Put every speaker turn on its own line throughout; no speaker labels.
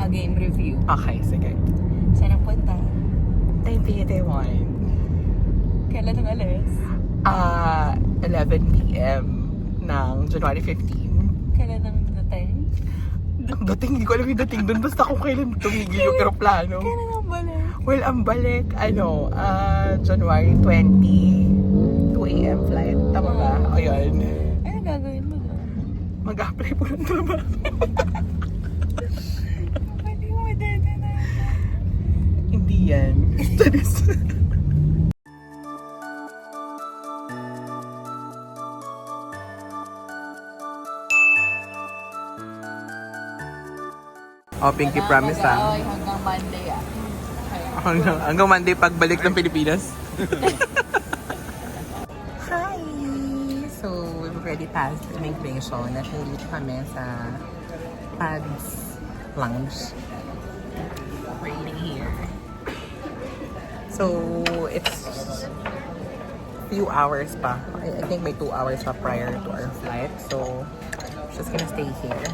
game review.
Okay, sige.
Saan ang punta?
Taipei, Taiwan.
Kailan ang alas?
11 p.m. ng January 15.
Kailan ang dating?
Ang dating, hindi ko alam yung dating doon. Basta kung kailan tumigil yung aeroplano.
Kailan ang balik?
Well, ang balik, January 20, 2 a.m. flight. Tama ba? Ayun.
Ano gagawin mo doon?
Mag-apply po ng trabaho.
Pwede mo madede na.
Hindi yan. Charis. Oh, Pinky promise
Ay, hanggang Monday
Hanggang Monday pagbalik ng Pilipinas. Hi! So, we've already passed immigration. Nandito kami sa Pads Lounge. We're eating here. So, it's few hours pa. I think may 2 hours pa prior to our flight. So, just gonna stay here.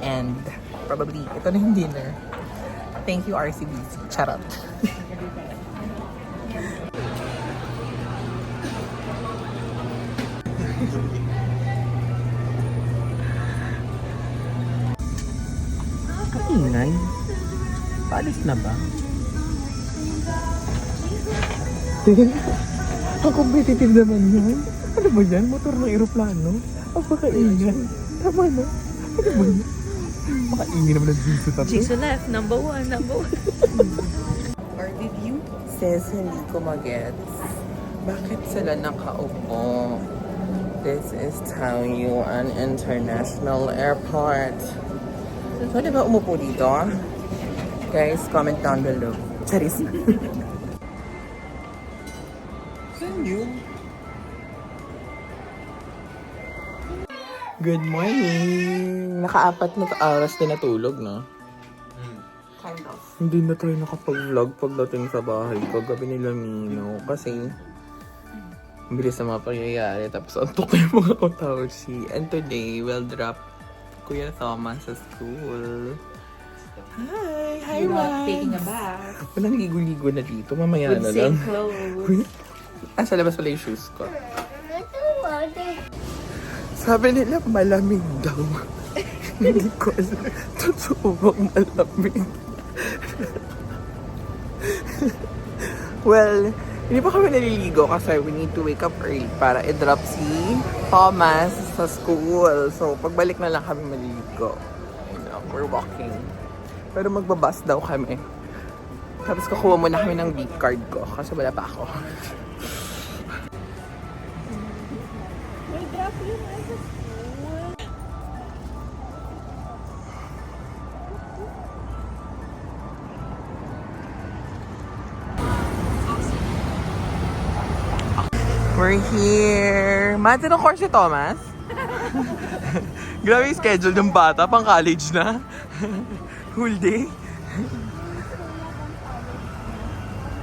And probably, ito na yung dinner. Thank you, RCBC. Charot. Kaingay. Paalis na ba? Ang competitive naman yan. Ano ba yan? Motor ng aeroplano? Ang pakaingay. Tama na. Ano ba yan? Makaingin naman ang Jisoo tato.
Jisoo left, number one.
Our review says hindi ko magets. Bakit sila nakaupo? This is Taoyuan International Airport. Pwede ba umupo dito? Guys, comment down below. Charis. Saan yun? Good morning! Naka-4 na oras din natulog, no?
Kind of.
Hindi na tayo nakapag-vlog pagdating sa bahay kagabi nila Mino. Kasi, ang bilis na mga pangyayari. Tapos, antok na yung mga otauchi. And today, we'll drop Kuya Thomas sa school. Hi! Hi,
You're not
Mike!
taking a bath.
Walang ligo-ligo na dito. Mamaya
With
na
same
lang.
clothes.
Sa labas pala yung shoes ko. Sabi nila malamig daw. Hindi ko alam. Totoo bang malamig? Well, hindi pa kami naliligo kasi we need to wake up early para i-drop si Thomas sa school. So, pagbalik na lang kami maliligo. We're walking. Pero magbabas daw kami. Tapos kukuha muna kami ng beep card ko kasi wala pa ako. We're here. Mati ng course si Thomas. Grabe yung schedule ng bata, pang college na. Whole day.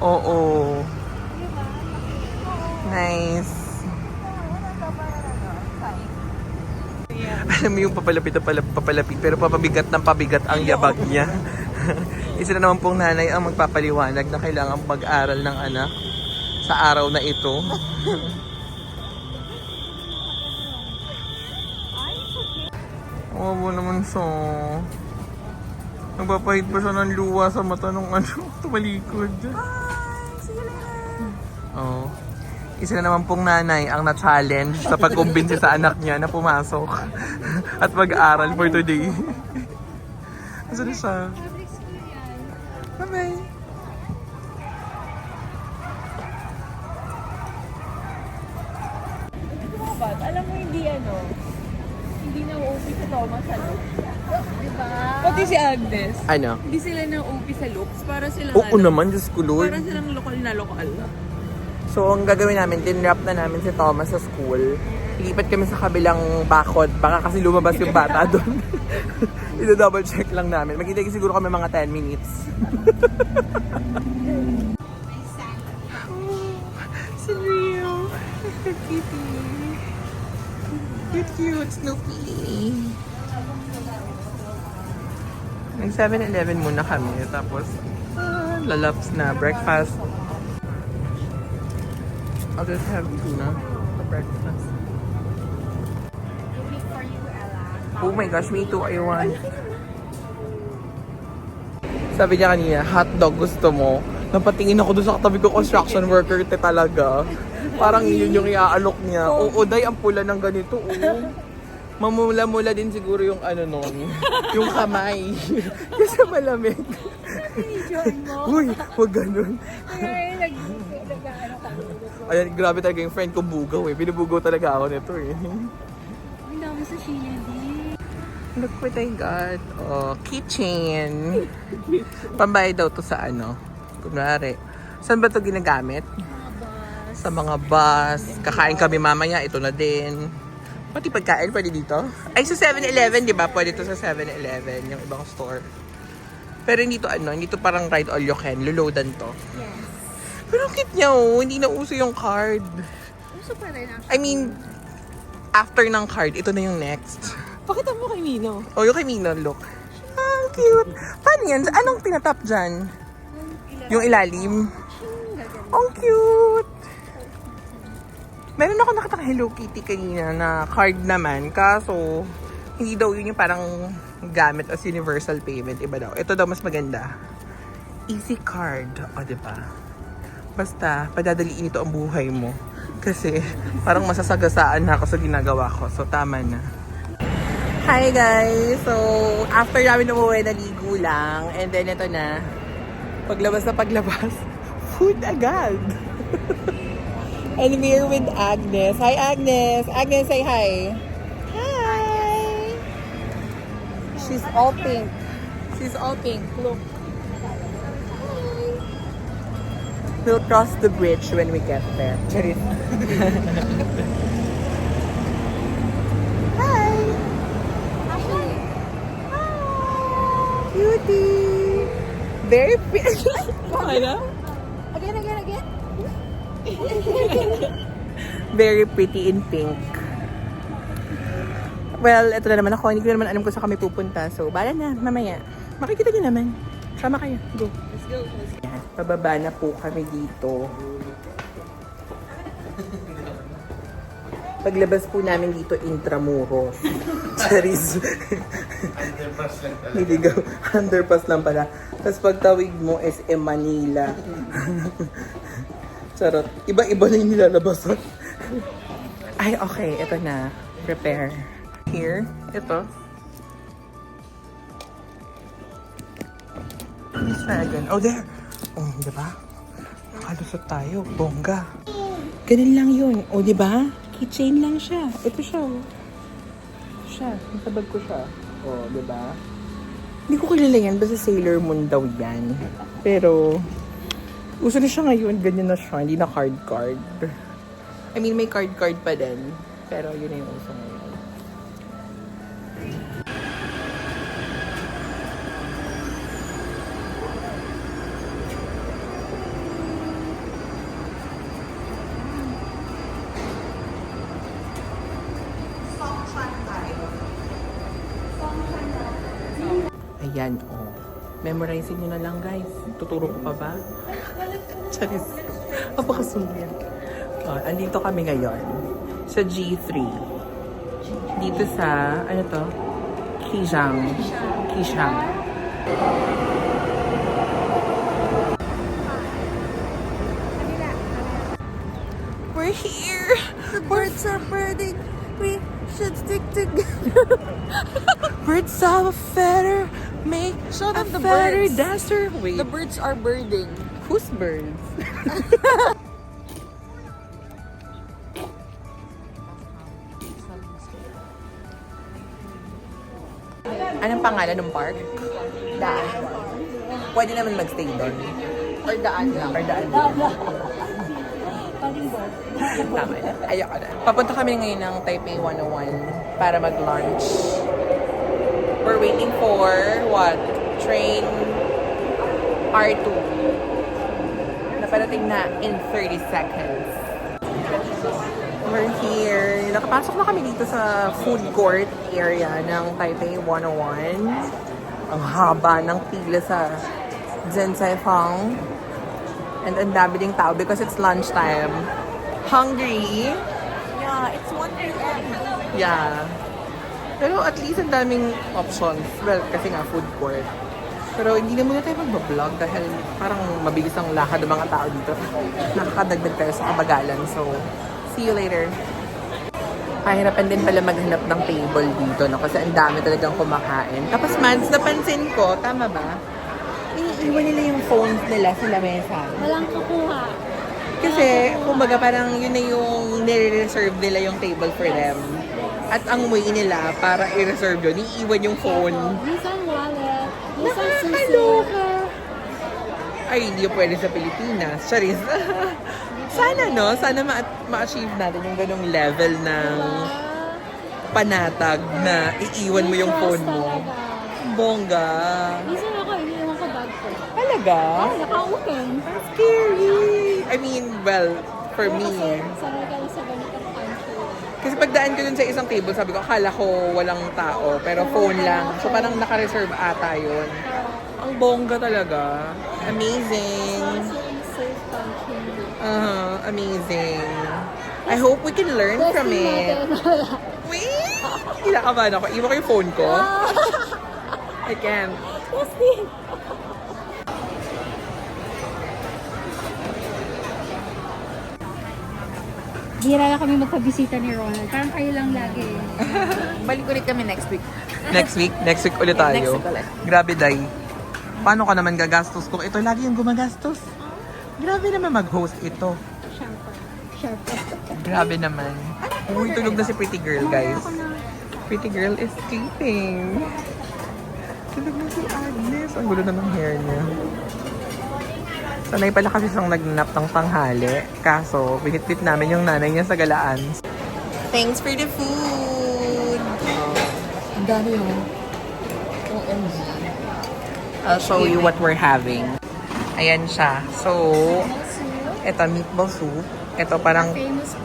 Oo. Nice. Alam mo yung papalapit na papalapit pero papabigat ng pabigat ang yabag niya. Isa na naman pong nanay ang magpapaliwanag na kailangan mag-aral ng anak sa araw na ito. Oo naman siya. Nagpapahid pa siya ng luwa sa mata nung tumalikod. Oo. Isa na naman pong nanay ang na-challenge sa pag-kumbinsi sa anak niya na pumasok at mag-aaral for today. Asa na siya? Bye-bye!
Alam mo hindi na-uupi sa Thomas sa looks. Diba? Pati si Agnes.
Ano?
Hindi sila na-uupi sa looks. Para silang
Oo naman, Diyos ko Lord.
Para silang lokal na lokal.
So, ang gagawin namin, tinrap na namin si Thomas sa school. Lipat kami sa kabilang bakod. Baka kasi lumabas yung bata doon. Ito-double check lang namin. Magkita siguro kami mga 10 minutes. Si Rio. Kitty. Cute, Snoopy. Nag 7-Eleven muna kami. Tapos, lalaps na breakfast. I'll just have tuna for breakfast. Oh my gosh, me too. I want. Sabi niya kanina, hotdog gusto mo. Napatingin ako doon sa katabi ko, construction worker te talaga. Parang yun yung iaalok niya. Oo, day, ang pula ng ganito. Oo. Mamula-mula din siguro yung ano nun. Yung kamay. Kasi malamig. Uy, huwag ganun. Ayan, grabe talaga yung friend ko bugaw eh. Binubugaw talaga ako nito eh.
Ang dami sa Chile din.
Look what I got. Oh, keychain. Pambayad daw to sa ano. Kunwari. Saan ba to ginagamit? Sa mga bus. Kakain kami mamaya. Ito na din. Pati pagkain pwede dito. Ay, sa 7-Eleven, di ba? Pwede to sa 7-Eleven. Yung ibang store. Pero hindi to ano. Hindi to parang ride all you can. Luludan to.
Yes.
Pero ang cute niya oh. Hindi na uso yung card.
Uso pa rin actually.
I mean, after ng card, ito na yung next.
Pakita mo kay Mino.
Oh, yung kay Mina, look. Ah, cute. Paano yan? Anong tinatap dyan? Yung ilalim? Ang cute. Meron ako nakatang Hello Kitty kanina na card naman. Kaso, hindi daw yun yung parang gamit as universal payment. Iba daw. Ito daw mas maganda. Easy card. O, diba? Basta, padadaliin ito ang buhay mo. Kasi, parang masasagasaan na ako sa ginagawa ko. So, tama na. Hi guys! So, after namin umuwi, naligo lang. And then, ito na. Paglabas na paglabas, food agad. And we're with Agnes. Hi, Agnes! Agnes, say hi! Hi! She's all pink. She's all pink. Look. We'll cross the bridge when we get there. Charis. Hi! Cutie! Very pretty.
Again.
Very pretty in pink. Well, ito na naman ako. Hindi ko na naman alam kung saan kami pupunta. So, bala na, mamaya. Makikita niyo naman. Sama kayo. Go.
Let's go.
Yan. Pababa na po kami dito. Paglabas po namin dito, Intramuros. Charis.
Underpass lang talaga.
Hindi go. Underpass lang pala. Tapos pagtawid mo, SM Manila. Charot. Iba-iba na yung nilalabasan. Ay, okay. Ito na. Prepare. Here. Ito. Let's try again. Oh, there. Oh, diba? Nakalusot tayo. Bongga. Ganun lang yun. Oh, diba? Keychain lang siya. Ito siya. Ito siya. Nasabag ko siya. Oh, diba? Hindi ko kilala yan. Basta Sailor Moon daw yan. Pero, uso na siya ngayon. Ganyan na siya. Hindi na card. I mean, may card pa din. Pero yun na yung uso ngayon. Ayan, oh. Memorizing nyo na lang, guys. Tuturo ko pa ba? Charis. Napakasungit. Oh, andito kami ngayon. Sa G3. Dito sa, ano to? Kijang. We're here! The birds are birding. We should stick together. Birds of a feather make
Show them the
feather
birds.
duster. Wait,
The birds are birding.
whose birds? Anong pangalan ng park?
Daan.
Pwede naman magstay doon.
Or daan lang.
Or daan. Tama na. Ayoko na. Papunta kami ngayon ng Taipei 101 para mag-lunch. We're waiting for what? Train R2. Naparating na in 30 seconds. We're here. Nakapasok na kami dito sa food court area ng Taipei 101. O, Ang haba ng pila sa Zhensaifang. And ang dami ding tao because it's lunchtime. Hungry?
Yeah, it's 1 p.m.
Yeah. Pero at least ang daming options. Well, kasi nga food court. Pero hindi na muna tayo mag-vlog dahil parang mabilis ang lakad ng mga tao dito. Nakakadagdag tayo sa kabagalan. So, see you later. Pahirapan din pala maghanap ng table dito, no? Kasi ang dami talagang kumakain. Tapos, Mads, napansin ko, tama ba? Iniiwan nila yung phones nila sa lamesa.
Walang kukuha.
Kasi, kumbaga parang yun na yung nire-reserve nila yung table for them. At ang way nila para i-reserve yun, iiwan yung phone.
Minsan wallet, minsan susi.
Nakakaloka! Ay, hindi yung pwede sa Pilipinas. Charis. Sana, no? Sana ma-achieve natin yung ganong level ng panatag na iiwan mo yung phone mo. Bongga.
Minsan ako, iniiwan ko bag ko.
Talaga?
Ay, naka-open.
Scary. I mean, well, for
Kasi
me.
sanay ka na sa ganitong country.
Kasi pagdaan ko dun sa isang table, sabi ko, akala ko walang tao, pero phone lang. So parang naka-reserve ata yun. Ang bongga talaga. Amazing.
Kasi in safe country.
Amazing. I hope we can learn from it. Wait! Kinakabahan ako. Iwan ko yung phone ko. I can't.
Testing. Bira lang kami magpabisita ni Ronald. Parang kayo lang lagi.
Balik ulit kami next week.
Next week? Next week ulit tayo.
Next week ulit.
Grabe, Day. Paano ka naman gagastos kung ito lagi yung gumagastos? Grabe naman mag-host ito.
Sharper.
Grabe naman. Uy, tulog na si Pretty Girl, guys. Pretty Girl is sleeping. Tulog na si Agnes. Ang gulo na ng hair niya. Sanay pala kasi siyang nagnap ng tanghali. Kaso, binitbit namin yung nanay niya sa galaan. Thanks for the food! Ang dami yun. OMG. I'll show you what we're having. Ayan siya. So, ito meatball soup. Ito parang
Famous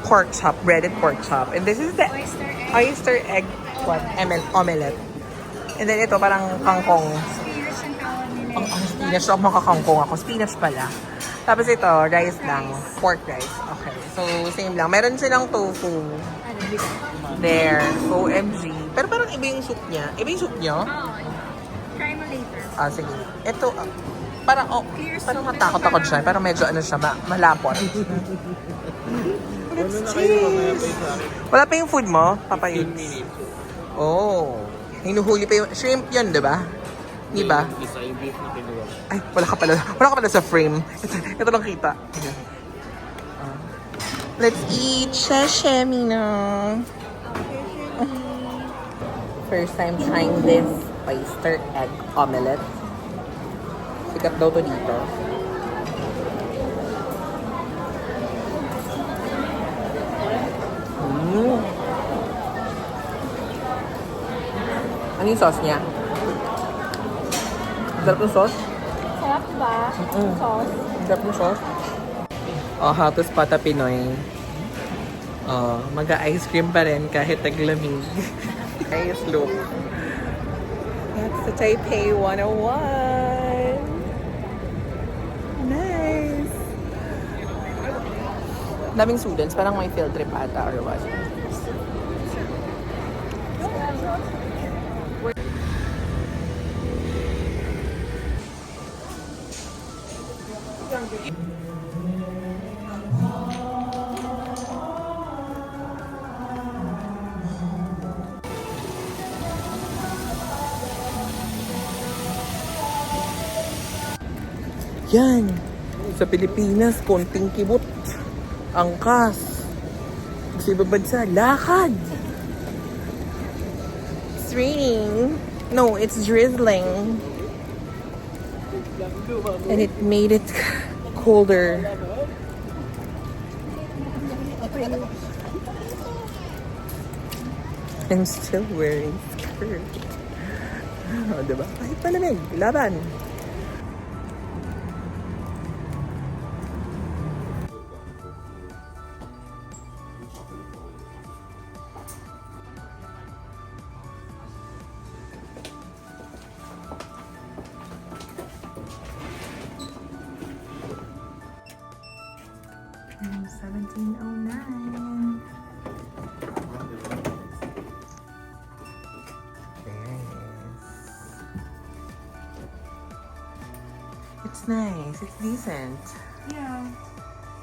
pork
pork chop.
chop, breaded pork chop. And this is the oyster egg what? Omelette. And then ito parang kangkong.
Spinach and tawag nila.
Ang spinach. So, makakangkong ako. Spinach pala. Tapos ito, rice lang. Pork rice. Okay. So, same lang. Meron silang tofu. There. OMG. Pero parang iba yung soup niya. Iba yung soup niya?
Try mo later.
Ah, sige. Ito, parang, parang matakot ako dyan. Pero medyo ano siya, malapot. Let's cheese. Wala pa yung food mo, Papa Yun? Oh. Hinuhuli pa yung shrimp yun, di ba? Di ba?
Isa yung beef na kinuha.
Ay, wala ka pala sa frame. Ito lang kita. Let's eat sashimi na. First time trying this oyster egg omelette. Sikat daw to dito. Ano yung sauce niya? Sarap yung sauce?
Sarap diba? Sauce.
Sarap yung sauce? Oh, how to spot a Pinoy. Oh, mag-ice cream pa rin kahit taglamig. Nice look. That's the Taipei 101. Nice. Daming students, parang may field trip ata or what. Yan. Sa Pilipinas, konting kibot. Angkas. Sa ibang bansa, lakad. It's raining. No, it's drizzling. And it made it colder. I'm still wearing skirt. Oh, diba? Kahit malamig, laban. 1609. There it is. It's nice. It's decent.
Yeah.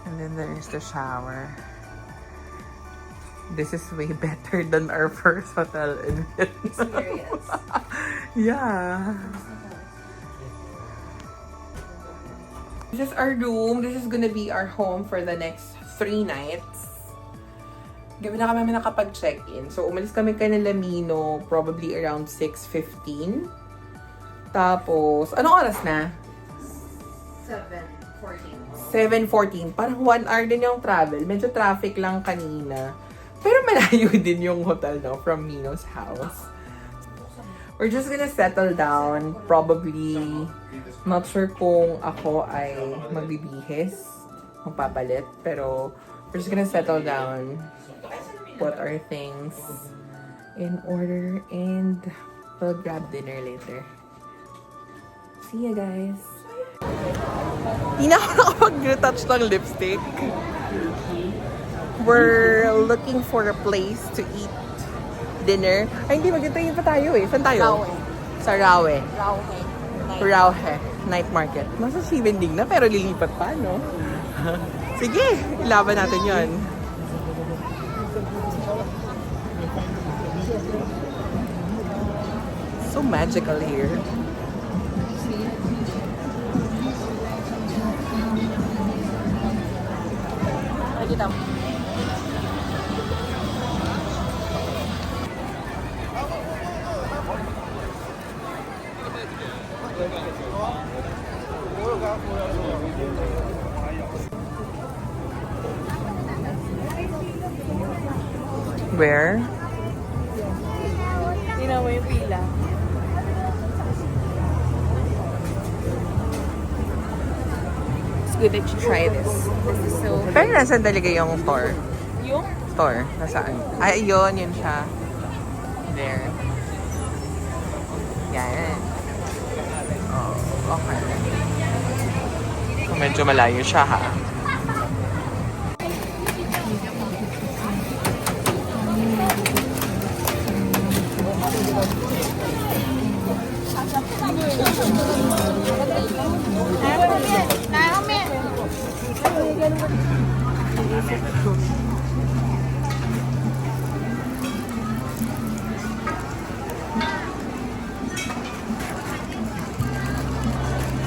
And then there's the shower. This is way better than our first hotel in Vietnam.
Experience.
Yeah. This is our room. This is gonna be our home for the next 3 nights. Gabi na kami nakapag-check-in. So, umalis kami kay Lamino probably around 6:15. Tapos, anong oras na?
7:14.
7:14. Parang 1 hour din yung travel. Medyo traffic lang kanina. Pero malayo din yung hotel, no? From Mino's house. We're just gonna settle down. Probably, not sure kung ako ay magbibihis, magpapalit. Pero, we're just gonna settle down. Put our things in order. And, we'll grab dinner later. See ya, guys. Hindi na ako nakapag-retouch ng lipstick. We're looking for a place to eat dinner. Ay, hindi. Maghintayin pa tayo eh. Saan tayo?
Rawe.
Sa Rawe.
Rauhe.
Rauhe. Night market. Nasa Shivending na pero lilipat pa, no? Sige, ilaban natin yon. So magical here.
Nakikita mo.
Where?
Tingnan mo yung pila.
It's good that you try this. This is so...
Pero nasan talaga yung store?
Yung?
Store? Nasaan? Ay, yun siya. There. Yan. Oh, okay. So, medyo malayo siya, ha?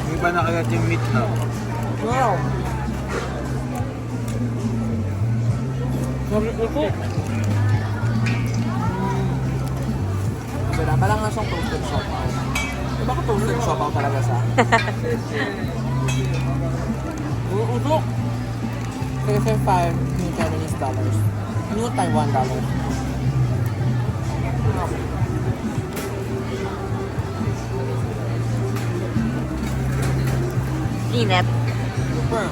Hindi ba nakagat yung meat na?
Wow! Sabi ko po. Wala, parang nga siyang toasted siopaw. Diba ka toasted siopaw talaga sa? Usok! 355 New Chinese dollars. New Taiwan dollars.
Init.
Super.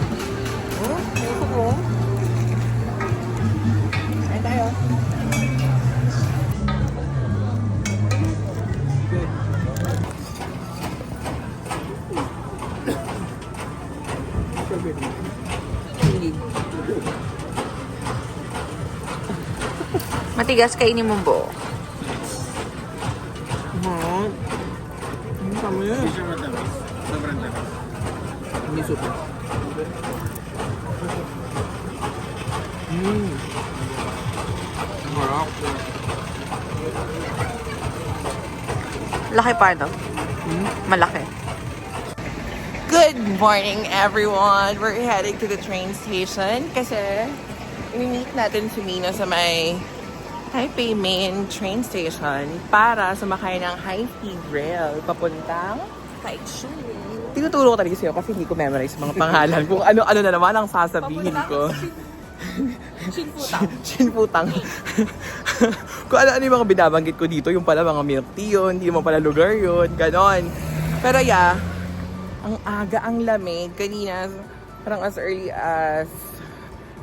Usok mo. Kain tayo.
Matigas, kainin mo buo.
Ang tama yan.
Hindi siya matamis. Sobrang tamis.
Hindi super. Marap.
Laki pa, no? Malaki.
Good morning, everyone! We're heading to the train station kasi i-meet natin si Mina sa may Taipei Main train station para sumakay ng high-speed rail papuntang
Taichung.
tinuturo ko talaga sa'yo kasi hindi ko memorize mga pangalan kung ano-ano na naman ang sasabihin ko.
Chinputang.
Chinputang. Kung ano-ano yung mga binabanggit ko dito, yung pala mga milk tea yun, hindi mo pala lugar yun, ganon. Pero yeah, ang aga, ang lamig. Kanina, parang as early as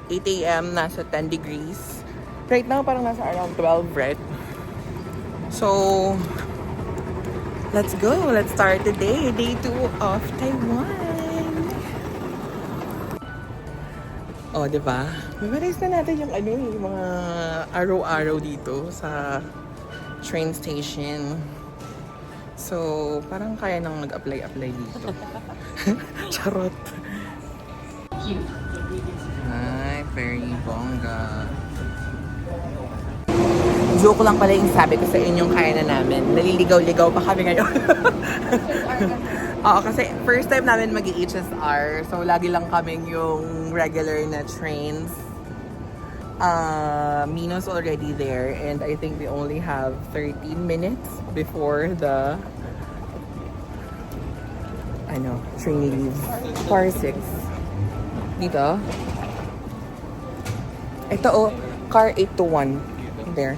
8 a.m. nasa 10 degrees. Right now, parang nasa around 12, right? So, let's go. Let's start the day. Day 2 of Taiwan. Oh, di ba? Memorize na natin yung ano, yung mga araw-araw dito sa train station. So, parang kaya nang nag-apply dito. Charot. Ay, very bongga. Joke lang pala yung sabi ko sa inyong kaya na namin. Naliligaw-ligaw pa kami ngayon. Oo, kasi first time namin mag-HSR. So, lagi lang kaming yung regular na trains. Mino's already there. And I think we only have 13 minutes before the train leaves. Car 6. Dito. Ito car 8 to 1. There.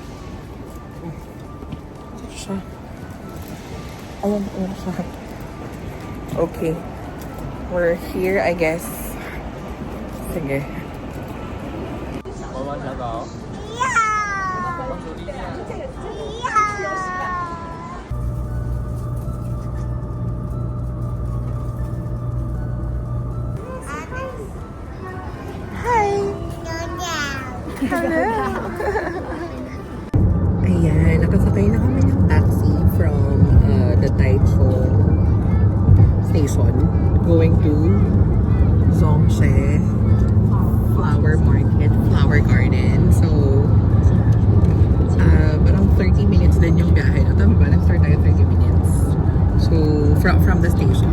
Siya. Ayan siya. Okay. We're here, I guess. Sige. Hello! Ayan, nakasakay na kami ng taxi from the Taichung station going to Zhongshe Flower Market, Flower Garden. So, parang 30 minutes din yung biyahe. Tama ba? Nag-start tayo 30 minutes. So, from the station.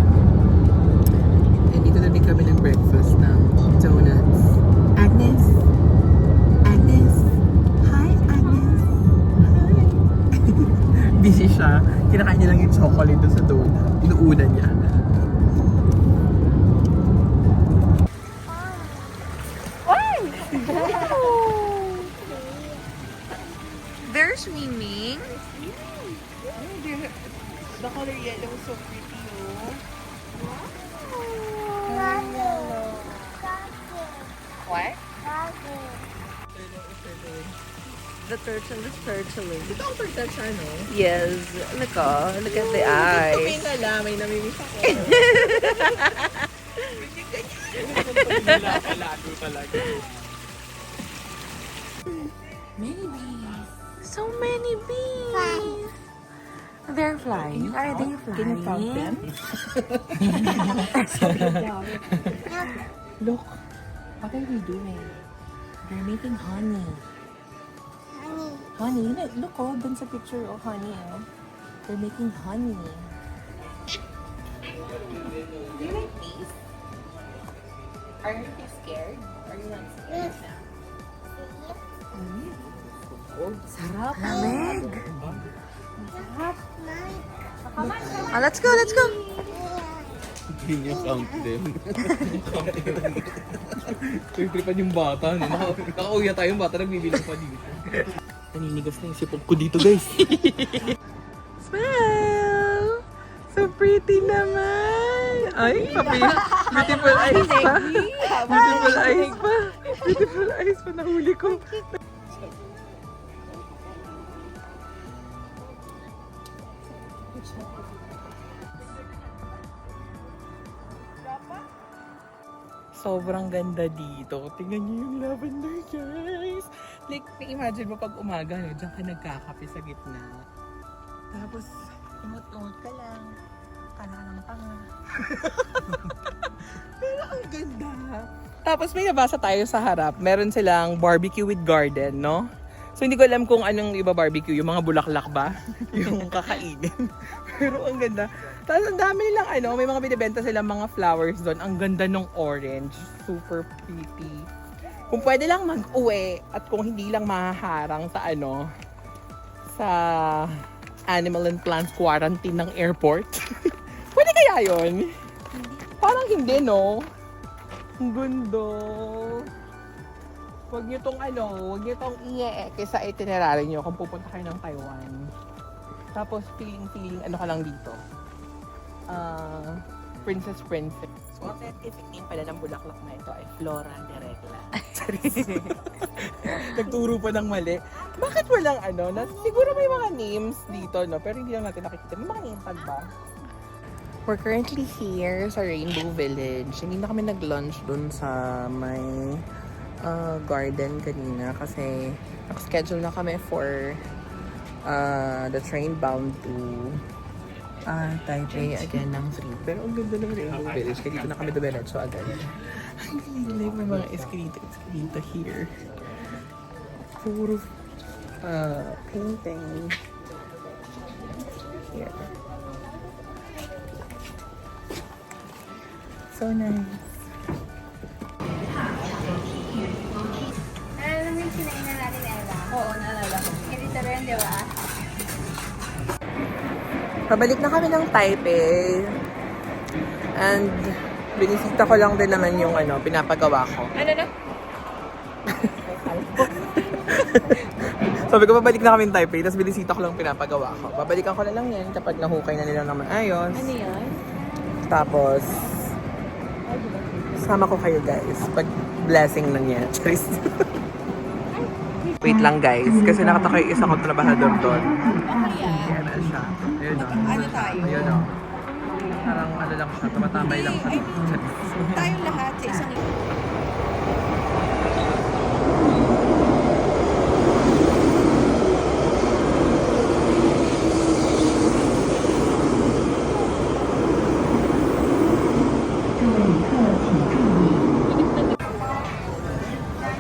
And dito na din kami ng breakfast ng donuts. Agnes! Busy siya. Kinakain niya lang yung chocolate doon sa donut. Inuuna niya.
There's Mimi.
The color yellow is so pretty, oh. What?
The turtle is turtling.
Ito ang turtle siya, no?
Yes. Look at the eyes.
May nala, may namimiss ako. Many bees.
So many bees. They're flying. Are they flying?
Can you count them? Look, what are they doing? They're making honey. Honey, look dun sa picture of honey, oh. They're making honey. Do you like bees? Are you scared? Are you not scared now?
Sarap. Lamig. Let's go.
Hindi niyo count them. Tripan yung bata. No? Nakauwi na tayo yung bata, nagbibilang pa dito.
Naninigas na yung sipog ko dito, guys. Smile! So pretty naman! Ay, beautiful eyes pa. Beautiful eyes pa. Beautiful eyes pa. Nahuli ko. Sobrang ganda dito. Tingnan niyo yung lavender, guys. Like, imagine mo pag umaga, no? Diyan ka nagkakape sa gitna. Tapos, umot-umot ka lang. Kala ng tanga. Pero ang ganda. Tapos may nabasa tayo sa harap. Meron silang barbecue with garden, no? So, hindi ko alam kung anong iba barbecue. Yung mga bulaklak ba? Yung kakainin. Pero ang ganda. Tapos ang dami nilang may mga binibenta silang mga flowers doon. Ang ganda ng orange. Super pretty. Kung pwede lang mag-uwi at kung hindi lang mahaharang sa sa animal and plants quarantine ng airport. Pwede kaya yun? Parang hindi, no? Ang ganda. Huwag nyo tong i-e-eke sa itinerary nyo kung pupunta kayo ng Taiwan. Tapos feeling ka lang dito. Princess. So, ang scientific name pala ng bulaklak na ito ay Flora de Regla. Nagturo pa ng mali. Bakit walang siguro may mga names dito, no? Pero hindi lang natin nakikita. May mga name tag ba? We're currently here sa Rainbow Village. Hindi na kami nag-lunch dun sa may garden kanina kasi nakaschedule na kami for the train bound to Taipei again ng 3. Pero ang ganda ng Rainbow Village. Kaya dito na kami dumiretso agad. Ang lilig may mga eskrito here. Puro painting. Here. So nice.
Alam mo yung sinayin na natin, Ella? Oo, naalala ko. Hindi ito rin, di ba?
Pabalik na kami ng Taipei. And binisita ko lang din naman yung pinapagawa ko.
Ano na?
Sabi ko, babalik na kami ng Taipei, tapos binisita ko lang pinapagawa ko. Babalikan ko na lang yan kapag nahukay na nila naman ayos.
Ano yan?
Tapos, sama ko kayo guys. Pag blessing na niya. Charis. Wait lang guys, kasi nakatakoy isa kong trabahador doon.
Okay yan.
Kaya na siya. Ayun o.
Ano tayo?
Ayun o. Parang ano lang siya, tumatambay lang siya.
Tayo lahat sa isang...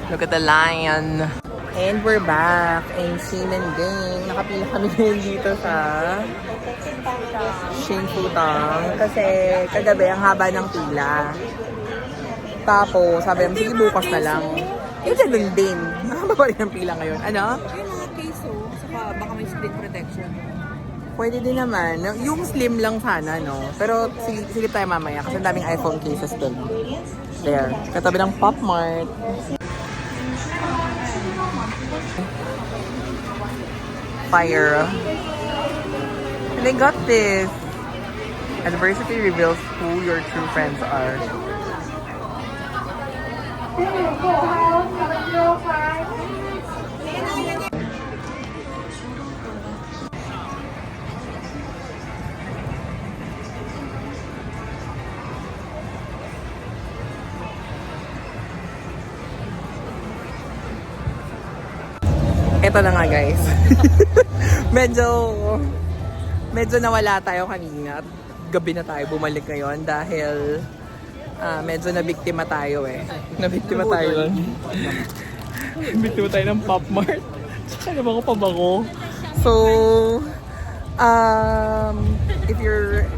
Look at the lion. And we're back in Ximending. Nakapila kami ngayon dito sa Xinfutang kasi kagabi ang haba ng pila. Tapos sabi namin, sige bukas na lang. Eh, ganun din. Nakaba pa rin ang pila ngayon. Ano?
Yung mga case, saka baka may screen protection.
Pwede din naman. Yung slim lang sana, no? Pero sige tayo mamaya kasi ang daming iPhone cases dun. There. Katabi ng Pop Mart. Fire. And I got this. Adversity reveals who your true friends are. Ito na nga guys. medyo nawala tayo kanina at gabi na tayo bumalik ngayon dahil medyo nabiktima tayo eh. Nabiktima tayo. Nabiktima tayo ng Pop Mart. Tsaka naman ko pabako. So, if you're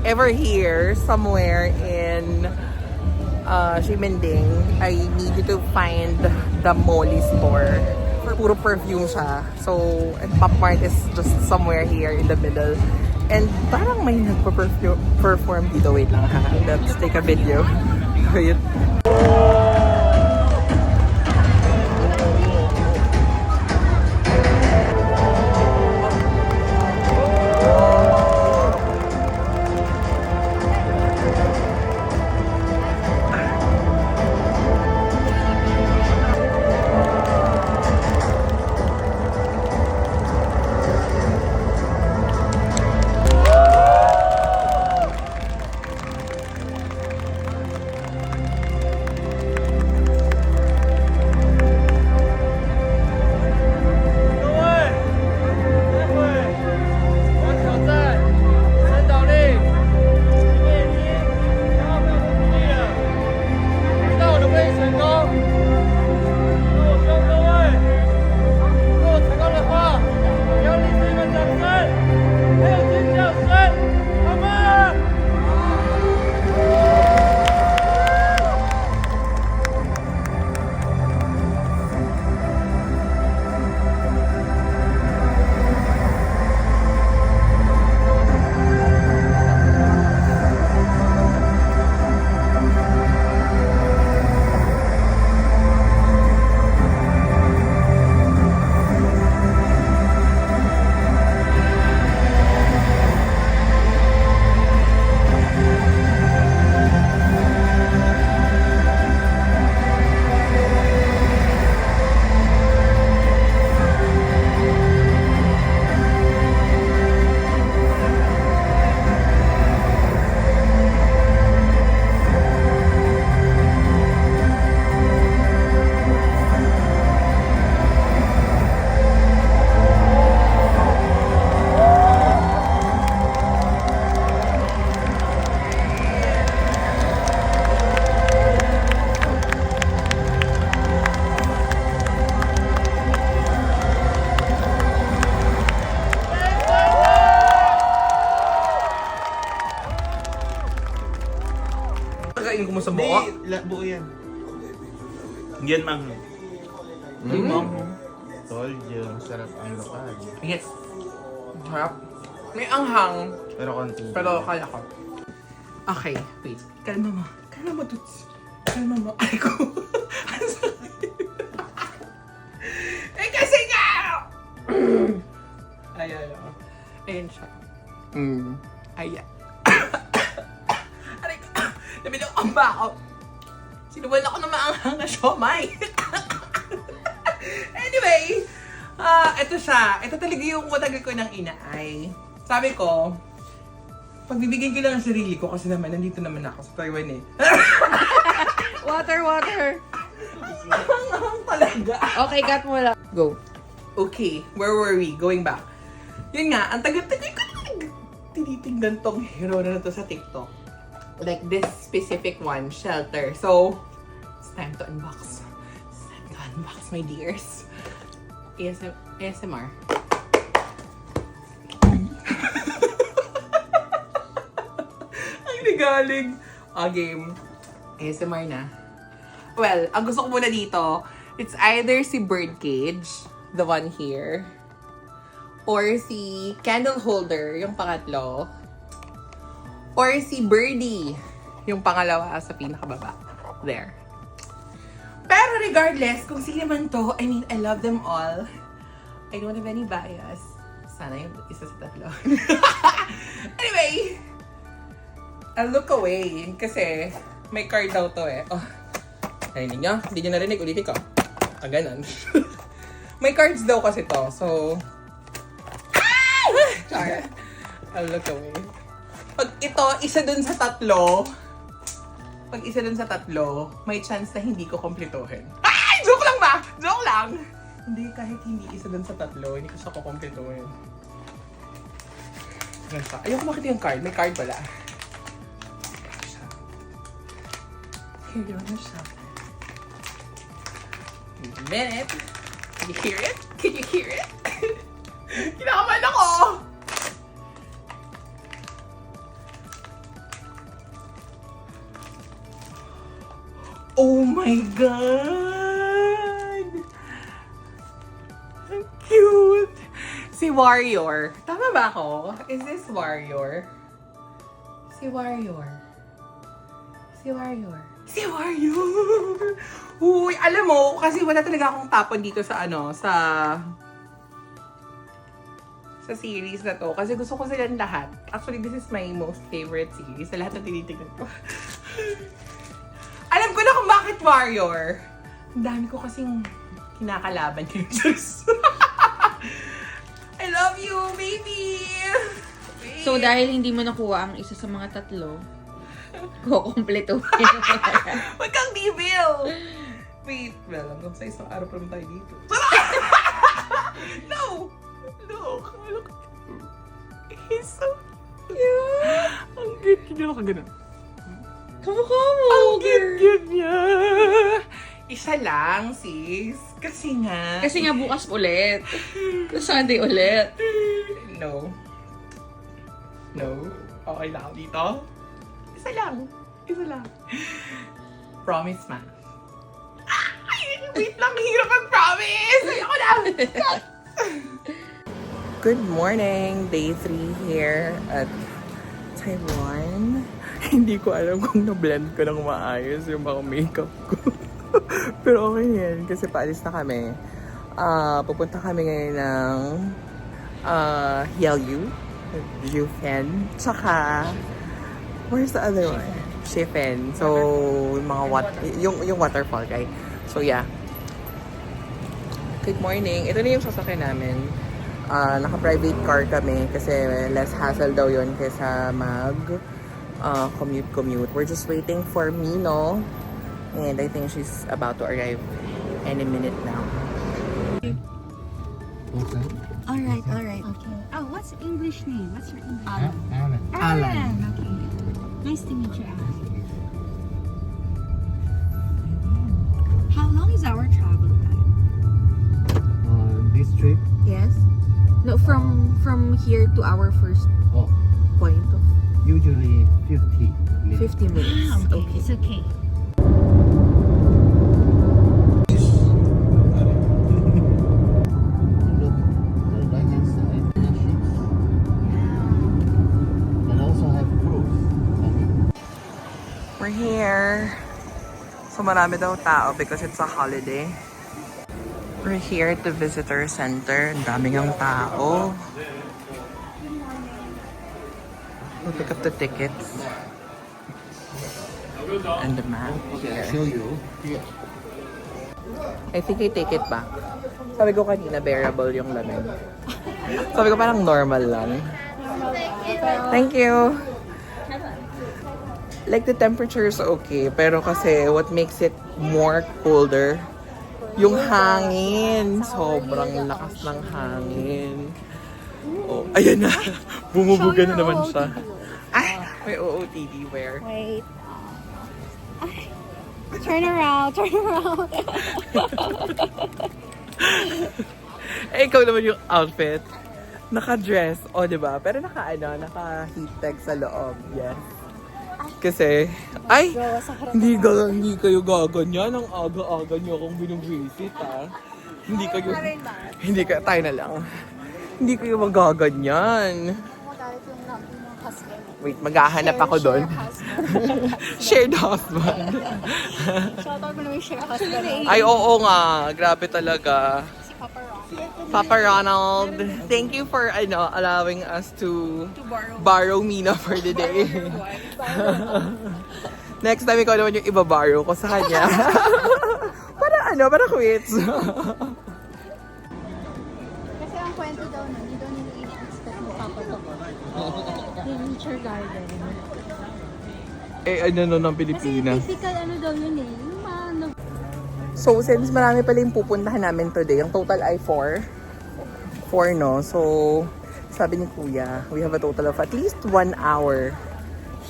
ever here somewhere in Ximending, I need you to find the Molly store. Puro perfume siya. So, and Pop Mart is just somewhere here in the middle. And parang may nagpa-perform dito. Wait lang ha. Let's take a video. Wait.
kakainin ko mo sa buo?
Buo yan. Yan mang. Told you, sarap ang lokal.
Yes. Harap. May anghang.
Pero konti.
Pero kaya ko. Okay, wait. Kalma mo. Kalma mo, Tuts. Kalma mo. Ay ko. Ang sakit. Eh kasi nga! Ay. Ayun siya. Ayan. Aray ko. Nabilang ang bao. Sinuwal ako ng maanghang na siomay. Anyway, ito siya. Ito talaga yung matagal ko ng inaay. Sabi ko, pagbibigyan ko lang ang sarili ko kasi naman, nandito naman ako sa Taiwan eh.
Water.
Ang talaga.
Okay, got mo lang. Go.
Okay, where were we? Going back. Yun nga, ang tagal-tagal ko tinitingnan tong hero na to sa TikTok. Like this specific one, Shelter. So, it's time to unbox. It's time to unbox, my dears. ASMR. Ang ligalig. Game. ASMR na. Well, ang gusto ko muna dito, it's either si Birdcage, the one here, or si Candle Holder, yung pangatlo, or si Birdie, yung pangalawa sa pinakababa. There. Pero regardless, kung sino man to, I mean, I love them all. I don't have any bias. Sana yung isa sa tatlo. Anyway, I'll look away kasi may card daw to eh. Oh, narinig nyo? Hindi nyo narinig, ulitin ko. Ganun. May cards daw kasi to, so... Char. I'll look away. Pag ito, isa dun sa tatlo, may chance na hindi ko kumpletuhin. Ay! Joke lang ba? Joke lang! Hindi, kahit hindi isa dun sa tatlo, hindi ko siya kukumpletuhin. Ganun siya. Ayoko makita yung card. May card pala. Here na siya. Wait a minute. Can you hear it? Can you hear it? Kinakaman ako! Oh my God! Ang cute! Si Warrior. Tama ba ako? Is this Warrior? Si Warrior. Uy, alam mo, kasi wala talaga akong tapon dito sa sa series na to. Kasi gusto ko silang lahat. Actually, this is my most favorite series. Sa lahat na tinitignan ko. Alam ko na kung bakit Warrior. Ang dami ko kasing kinakalaban kayo. I love you, baby!
So, dahil hindi mo nakuha ang isa sa mga tatlo, kukumpleto.
Huwag kang devil! Wait, well, hanggang sa isang araw pa naman tayo dito. No! Look! He's so cute! Ang cute niya. Ganun.
Kamukha mo!
Ang cute niya! Isa lang, sis. Kasi nga
bukas ulit. Sunday ulit.
No. Okay lang ako dito. Isa lang. Promise, ma. Ay, wait lang, hirap mag-promise! Ayoko na! Good morning! Day 3 here at Taiwan. Hindi ko alam kung na-blend ko ng maayos yung mga makeup ko. Pero okay yan, kasi paalis na kami. Pupunta kami ngayon ng Hyeolyu, Jufen, tsaka where's the other one? Shifen. So, yung waterfall, right? So, yeah. Good morning. Ito na yung sasakyan namin. Naka-private car kami kasi less hassle daw yun kaysa commute. We're just waiting for Mino. And I think she's about to arrive any minute now.
Alright. Okay. Oh, what's your English name? What's your English name?
Alan.
Okay. Nice to meet you, Alan. How long is our travel time?
This trip,
Yes? No, from here to our first
oh,
point of
usually 50 minutes.
50 minutes.
Ah, okay. It's okay.
Look, the right hand side, the ships. And also have cruise.
We're here. So marami daw tao because it's a holiday. We're here at the visitor center. Ang daming ang tao. We'll pick up the tickets. And the map here.
Show you.
I think I take it back. Sabi ko kanina, bearable yung lamig. Sabi ko parang normal lang. Thank you. Like the temperature is okay, pero kasi what makes it more colder, yung hangin. Sobrang lakas ng hangin. Oh, ayan na. Bumubuga na naman siya. Ay, may OOTD wear.
Wait. Turn around. Turn around.
Eh, ikaw naman yung outfit. Naka-dress, o oh, diba? Pero naka-heat tech sa loob. Yes. Kasi, ay, hindi kayo gaganyan. Ang aga-aga niyo akong binubwisit, ha? Hindi kayo, tayo na lang. Hindi kayo magaganyan. Wait, maghahanap ako doon. Shared husband.
Shoutout mo naman share husband.
Ay, oo nga. Grabe talaga.
Si Papa Ron.
Papa Ronald, thank you for allowing us to borrow Mina for the day. Next time, ikaw naman yung ibaborrow ko sa kanya. para quits.
Kasi ang kwento daw nun, hindi daw nila i-expect mo Papa to. Nature garden.
Eh, ng Pilipinas.
Kasi typical ano daw yun eh. Yung mga ano.
So, since marami pala yung pupuntahan namin today, ang total ay 4. 4, no? So, sabi ni Kuya, we have a total of at least 1 hour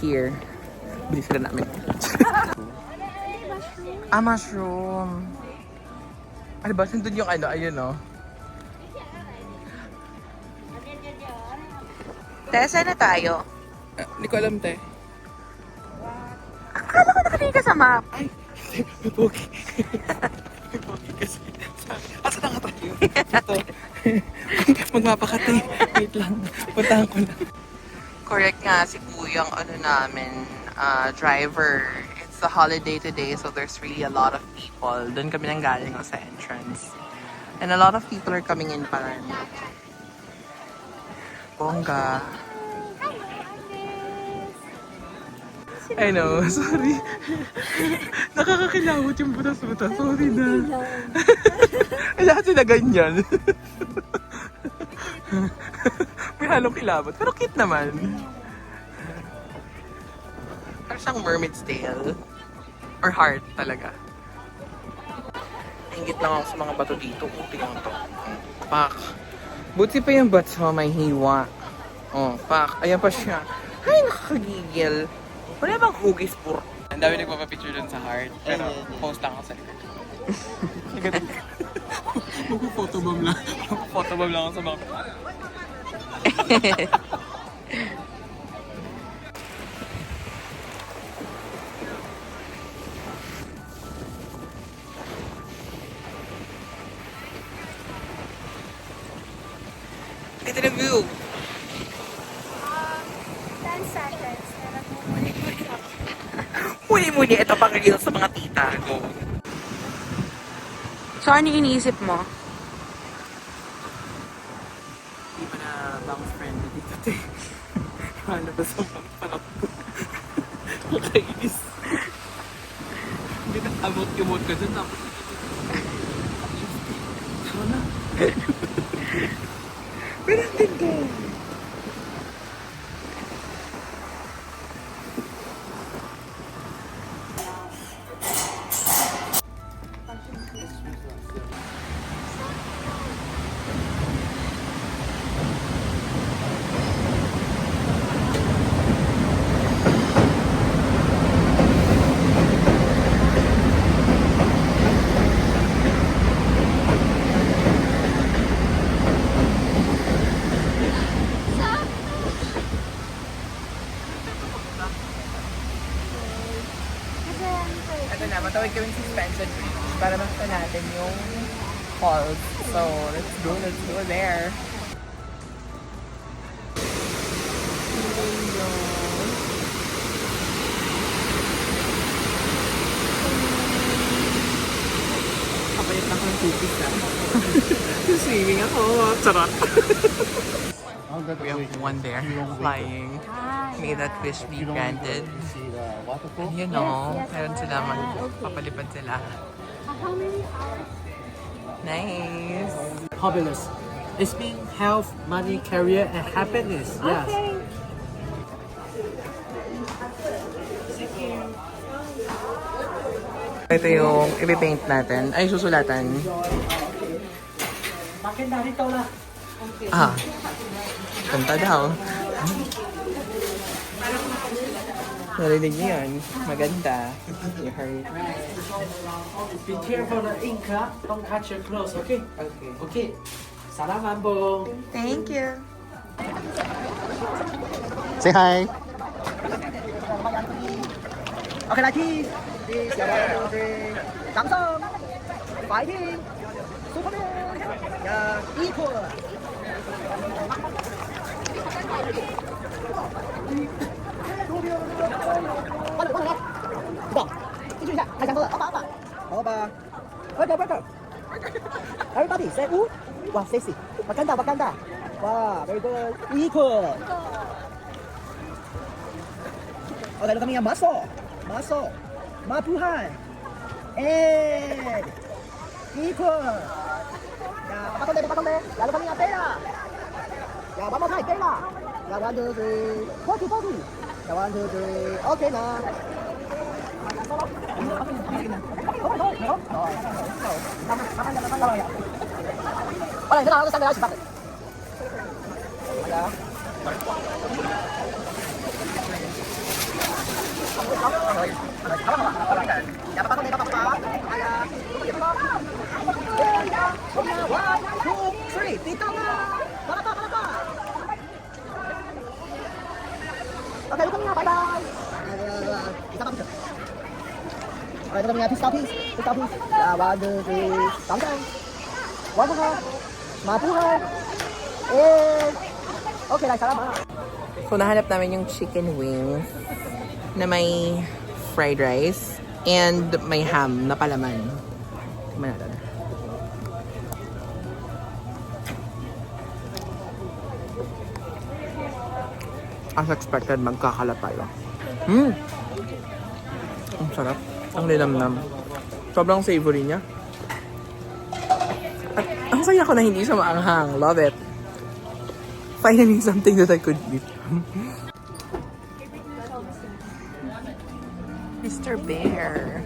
here. Bilis na namin. Mushroom. Ano ba? Sandun yung ayun, no?
Tessa, na tayo?
Hindi ko alam, te.
Akala ko nakatingin ka sa map.
Ay, may pogi. May pogi kasi. Asa na nga tayo? Ito. Magmapakati. Wait lang. Puntahan ko lang. Correct nga si Kuyang namin, driver. It's a holiday today, so there's really a lot of people. Doon kami nang galing sa entrance. And a lot of people are coming in pa rin. Bongga. I know, sorry. Nakakakilawot yung butas-butas. Sorry na. Lahat sila ganyan. May halong kilabot. Pero cute naman. Parang siyang mermaid's tail. Or heart talaga. Ingit lang ako sa mga bato dito. Tingnan to. Pak. Buti pa yung bats mo, may hiwa. Oh, pak. Ayan pa siya. Ay, nakakagigil. Wala bang hugis puro? Ang dami nagpapapicture dun sa heart. Pero post lang ako sa likod. Mag-photobomb lang. Mag-photobomb lang ako sa mga ito na view.
10 seconds.
Muni-muni, ito pang real sa mga tita. Go.
So, ano yung iniisip mo?
Hindi pa na bounce friend dito, te. Ano ba sa mga panap ko? Nakainis. Hindi na amot-imot ka dun. Tapos sana. Pero ang ganda.
ito na, matawid kami sa suspension bridge para makita natin yung falls. So, let's go there. Kapalit na ako ng tubig na. Swimming ako. Charot. We have one there flying. May that wish be granted.
See the waterfall?
And you know, meron sila magpapalipad sila.
How many hours?
Nice.
Happiness. It's mean health, money, career, and happiness. Yes.
Ito yung ipipaint natin. Ay, susulatan.
Maganda rito na.
Ah. Kanta daw. Narinig niyo yun. Maganda. You heard.
Be careful the ink, huh? Don't touch your clothes, okay?
Okay.
Okay. Salamat, Bong.
Thank you.
Say hi.
Okay, like this. This, Samsung. Fighting. Superman. Yeah, equal. 继续一下，太强了，好吧。Burger. Everybody say ooh. Wow, sexy. Wakanda. Wow, very good. Equal. Okay, look at me, muscle. Mapuhan. And equal. Yeah, papakonde. Lalu kami yang pera. Yeah, one more time, pera. Yeah, 1, 2, 3. 40. Yeah, 1, 2, 3. Okay na. Wala, hindi na ako sa kanila si Bakit. Wala. Dito na! Palapa! Okay, look at me now. Bye-bye! Isa pa picture. Okay, look at me now. Peace. Yeah, 1, 2, 3. Samsung. One more. Mabuhay. And... Okay, like, salamat.
So, nahanap namin yung chicken wings na may fried rice and may ham na palaman. Tingnan natin. As expected, magkakalat tayo. Ang sarap. Ang linamnam. Sobrang savory niya. At ang saya ko na hindi siya maanghang. Love it. Finally, something that I could eat. Mr. Bear.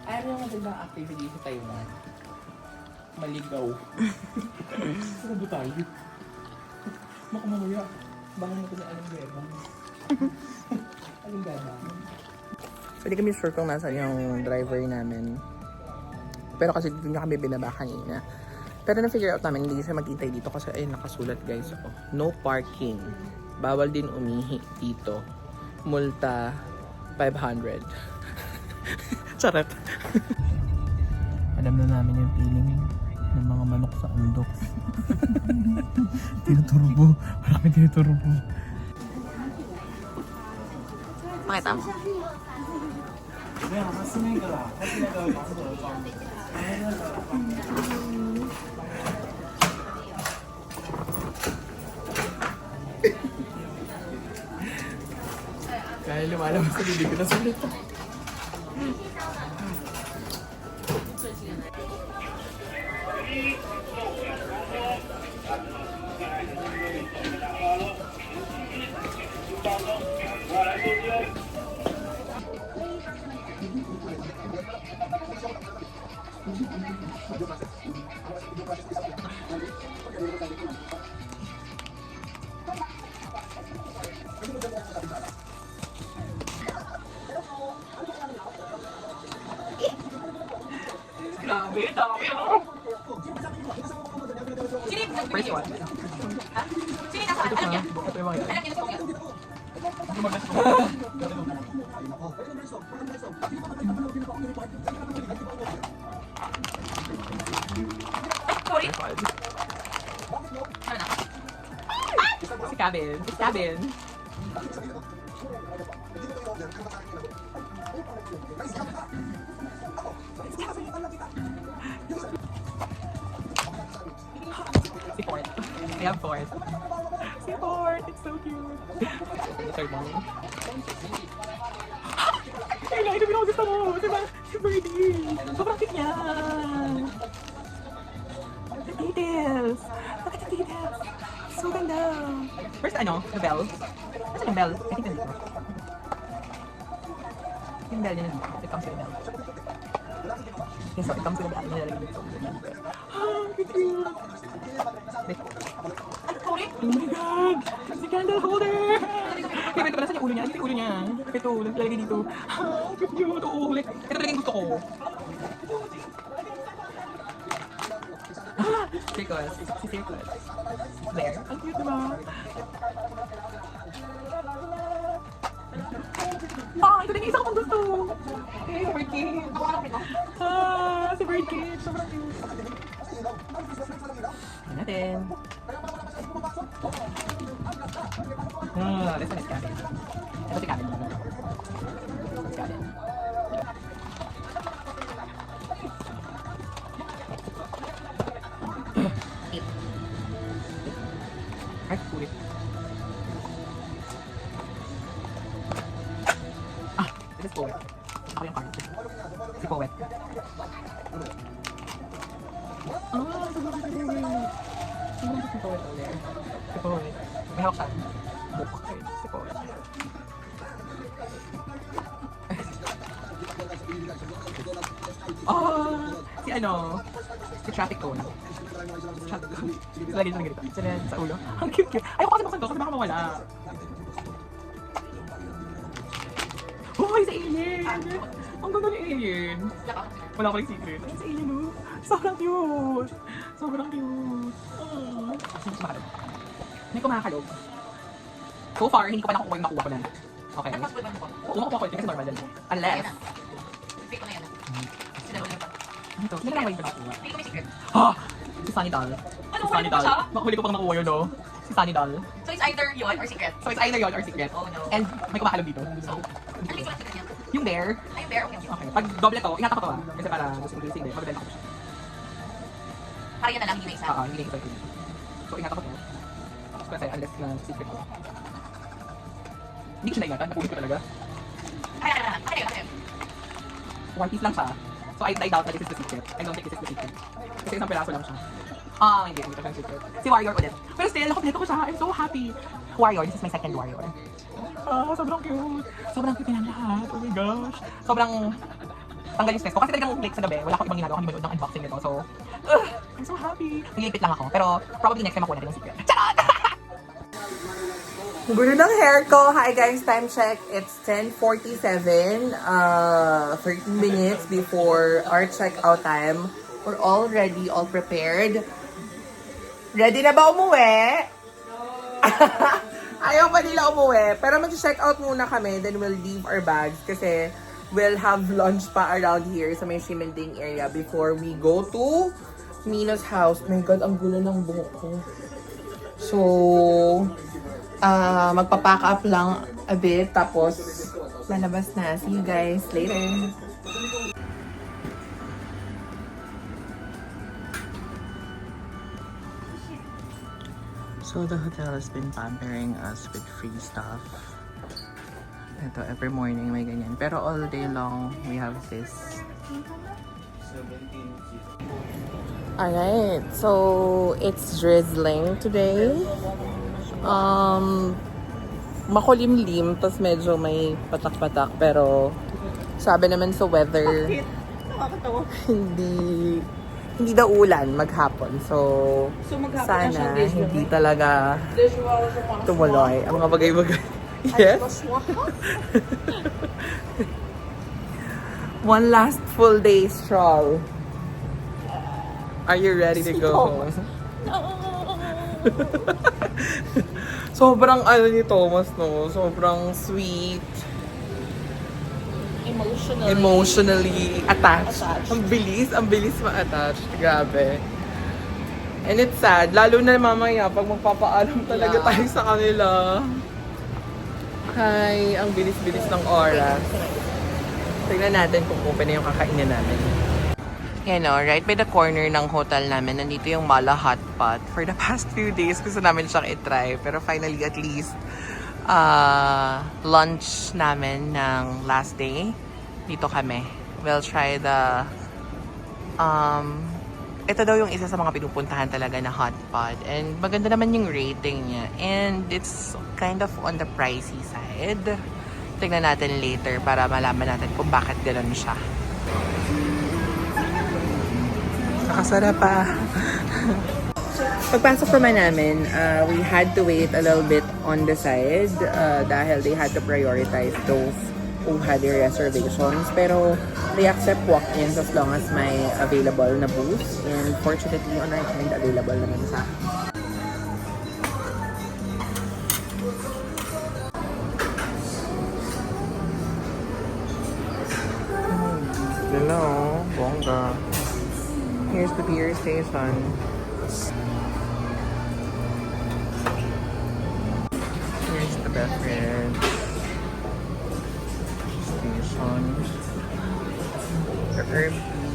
Ayaw mo magandang activity sa Taiwan. Maligaw. Saan ba tayo? Baka mamaya. Baka natin na alam bebang. Alam bebang. So, di kami sure kung nasa yung driver namin. Pero kasi dito na kami binaba kanina. Pero na-figure out namin, hindi siya maghintay dito kasi ayun, nakasulat guys. Oh, no parking. Bawal din umihi dito. Multa 500. Charot. Alam na namin yung feeling ng mga manok sa andok. Tinuturbo. Marami tinuturbo.
Pakita mo.
Guys, Dahil lumalabas sa bibig ko na salita. Grabe, dami ako. First one. Ito pa. Ito yung mga Si Cabin. Si Cabin. Si Fort. I have Fort. Si Fort. It's so cute. The third one. Kailan, ito gusto mo. Diba? Si Birdie. Sobrang cute niya. The details. Look at the details. So ganda. Where's the bell? Where's the bell? I think nandito. Yung bell niya nandito. It comes with the bell. Yes, so it comes with the bell. Nilalagay dito. Ah, cute. Oh my God! Si candle holder! Kaya ito pala saan yung ulo niya? Ito yung ulo niya. Ito, naglalagay dito. Ah, cute. Ito, ulit. Ito talaga yung gusto ko. Ah! Circus. Si Circus. There. Ang cute diba? Ah! Ito din yung isa ko pang gusto. Eh, si Birdcage. Ah! Si Birdcage. Sobrang cute. Ayan natin. This one is Cabin. Ito si Cabin. Si Cabin. Ay, kulit. Ah, this is Poet. Ako yung card. Si Poet. Ah, sobrang si Poet ulit. Si Poet. May hawak siya. Book. Si Poet. Oh! Si Traffic Cone. Traffic Cone. Lagi siya ganito. Sa ulo. Ang cute. Ayoko kasi buksan to kasi baka mawala. Oh, si Alien! Ang ganda ni Alien. Wala ko yung secret. Ay, si Alien, oh. Sobrang cute. Sobrang cute. Hindi ko makakalog. So far, hindi ko pa nakukuha yung nakuha ko na. Okay. Oo, makukuha ko yun kasi normal din. Unless... Ito, sila lang yung nakuha. Ah! Si Sunny Doll. Si Sunny Doll. Makahuli ko pang nakuha yun, no? Si Sunny Doll.
So it's either yun or secret?
So it's either yun or secret.
Oh no.
And may kumakalog dito.
So, ano yung secret niya?
Yung bear.
Ay, yung bear. Okay.
Okay. Pag doble to, ingatan ko to ah. Kasi para gusto ko yung bear. Magbibenta ko siya.
Para yan na lang, hindi na isa.
Oo, hindi na isa. So ingatan ko to. Kasi unless na secret ko. Hindi ko siya naingatan. Napulit ko talaga.
Ay,
One piece lang siya. So I doubt that this is the secret. I don't think this is the secret. Kasi isang piraso lang siya. Ah, hindi ko siya secret. Si Warrior ulit. Pero still, nakompleto ko siya. I'm so happy. Warrior, this is my second Warrior. Ah, sobrang cute. Sobrang cute nilang lahat. Oh my gosh. Sobrang tanggal yung stress ko. Kasi talagang like sa gabi, wala akong ibang ginagawa. Hindi manood ng unboxing nito. So, I'm so happy. Nag-iipit lang ako. Pero probably next time makuha natin yung secret. Charot!
Gulo ng hair ko. Hi guys, time check. It's 10:47. 13 minutes before our checkout time. We're all ready, all prepared. Ready na ba umuwi? Ayaw pa nila umuwi. Pero mag-check out muna kami. Then we'll leave our bags. Kasi we'll have lunch pa around here sa may Shimending area before we go to Mina's house. My God, ang gulo ng buhok ko. So, magpa-pack up lang a bit. Tapos, lalabas na. See you guys later. So the hotel has been pampering us with free stuff. Ito, every morning may ganyan. Pero all day long, we have this. Alright, so it's drizzling today. Makulimlim, tas medyo may patak-patak. Pero sabi naman sa weather, hindi daw ulan maghapon. So sana hindi talaga tumuloy ang mga bagay-bagay. Yes. One last full day stroll. Are you ready to go home? Sobrang ano ni Thomas, no? Sobrang sweet. Emotionally attached. Ang bilis ma-attached. Grabe. And it's sad. Lalo na mamaya pag magpapaalam talaga tayo sa kanila. Hi, ang bilis-bilis ng oras. Tignan natin kung open na yung kakainin namin. Yan o, right by the corner ng hotel namin, nandito yung Mala Hot Pot. For the past few days, gusto namin siyang itry. Pero finally, at least, lunch namin ng last day. Dito kami. We'll try the... ito daw yung isa sa mga pinupuntahan talaga na hot pot. And maganda naman yung rating niya. And it's kind of on the pricey side. Tingnan natin later para malaman natin kung bakit gano'n siya. Nakasarap pa. Pagpasok naman namin, we had to wait a little bit on the side dahil they had to prioritize those who had their reservations. Pero they accept walk-ins as long as may available na booths. And fortunately, on our end, available naman sa hello, bongga. Here's the beer station. Here's the beverage station. The herb tea.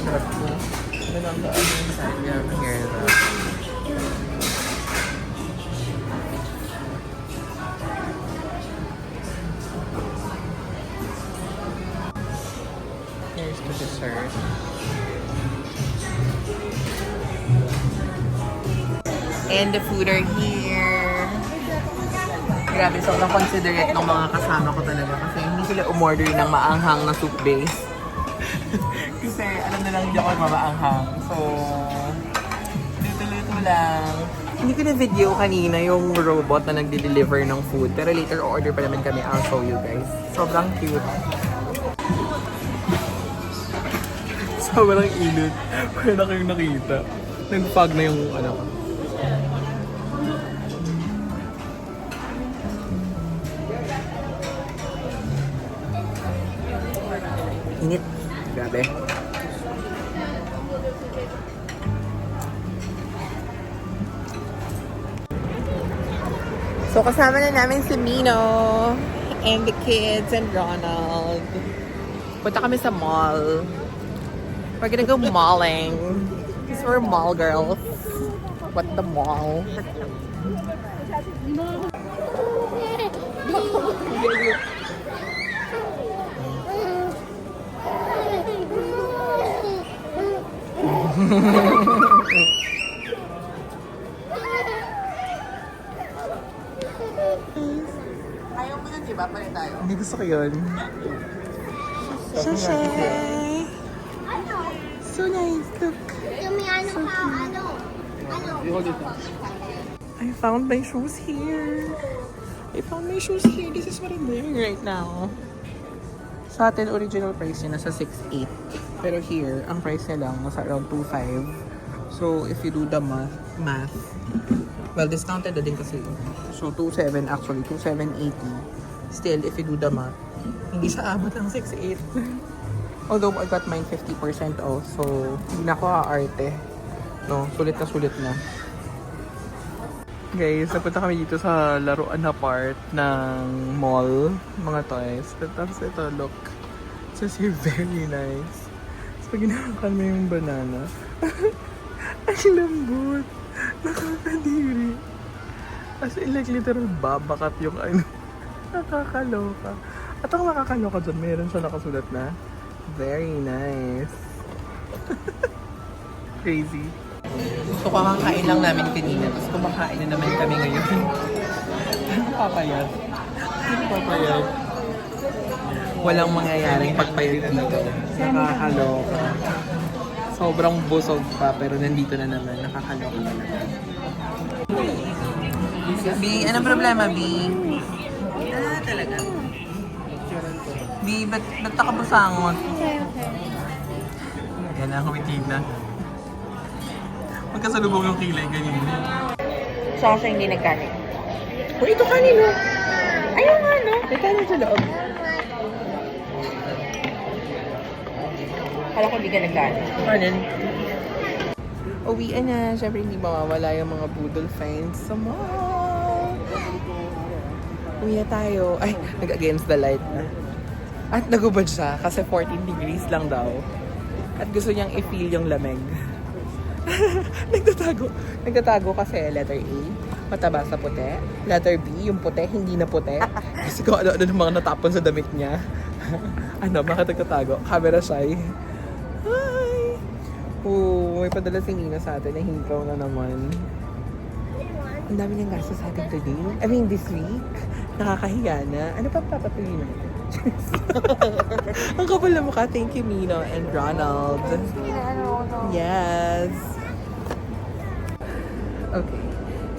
Sarap po. Then on the other side, we have here the here's the dessert. And the food are here. Grabe, sobrang considerate ng mga kasama ko talaga kasi hindi sila umorder ng maanghang na soup base. Kasi alam na lang hindi ako mamaanghang. So, luto-luto lang. Hindi ko na video kanina yung robot na nagde-deliver ng food. Pero later order pa naman kami. I'll show you guys. Sobrang cute. Sobrang init. Parang na kayong nakita. Nag-fog na yung ano. Init. Grabe. So kasama na namin si Mino and the kids and Ronald. Punta kami sa mall. We're gonna go malling. Because we're mall girls. What the mall? Ayaw mo na, diba? Palit tayo. Hindi gusto ko yun. Sashay! So nice, look. I found my shoes here. This is what I'm wearing right now. Sa atin, original price niya nasa 6.8. Pero here, ang price niya lang nasa around 2.5. So, if you do the math, well, discounted na din kasi. So, 2.7 actually, 2.780. Still, if you do the math, hindi siya abot ng 6.8. Although, I got mine 50% off. So, hindi na ako aarte. No, sulit na. Guys, napunta kami dito sa laruan na part ng mall. Mga toys. Tapos ito, look. It says here, very nice. So, pag ginawakan mo yung banana.
Ang lambot. Nakakadiri. As in, like, literal babakat yung ano. Nakakaloka. At ang nakakaloka dyan, meron siya nakasulat na very nice. Crazy. So, kakakain lang namin kanina. Tapos kumakain na naman kami ngayon. Ano papayag? Ano papayag? Walang mangyayaring pagpayag dito. Nakakaloka. Sobrang busog pa, pero nandito na naman. Nakakaloka talaga. B, anong problema, B? Ah, talaga. B, ba't nakabusangot?
Okay, okay.
Yan na, humitig na. Magkasalubong yung kilay kanina.
So, siya hindi nagkanin.
Oh, ito kanino?
Ayun nga, no?
May kanin sa loob.
Kala ko hindi ka nagkanin.
Kanin. Uwian na. Siyempre hindi mawawala yung mga poodle finds sa mall. Uwi na tayo. Ay, nag-against the light na. At nagubad siya kasi 14 degrees lang daw. At gusto niyang i-feel yung lamig. Nagtatago kasi letter A, mataba sa puti. Letter B, yung puti, hindi na puti. Kasi kung ano-ano ng mga natapon sa damit niya. Ano, bakit nagtatago? Camera shy. Hi! Oh, may padala si Nina sa atin na hinkaw na naman. Ang dami niyang gasto sa atin today. I mean, this week. Nakakahiya na. Ano pa papatuloy natin? Ang kapal na mukha. Thank you, Mino and Ronald. Yes. Okay.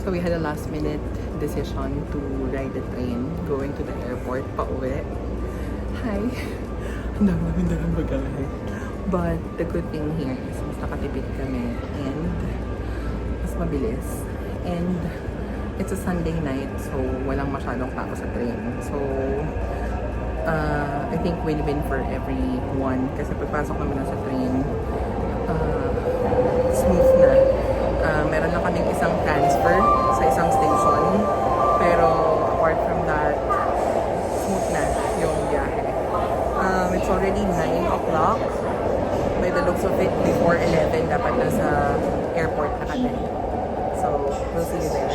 So we had a last minute decision to ride the train going to the airport pa-uwi. Hi. Ang dami namin dalang bagahe. But the good thing here is mas nakatipid kami and mas mabilis. And it's a Sunday night, so walang masyadong tao sa train. So, I think win-win for everyone. Kasi pagpasok naman na sa train, smooth na. Meron lang kaming isang transfer sa isang station. Pero apart from that, smooth na yung biyahe. It's already 9 o'clock. By the looks of it, before 11, dapat nasa airport na kami. So, we'll see you there.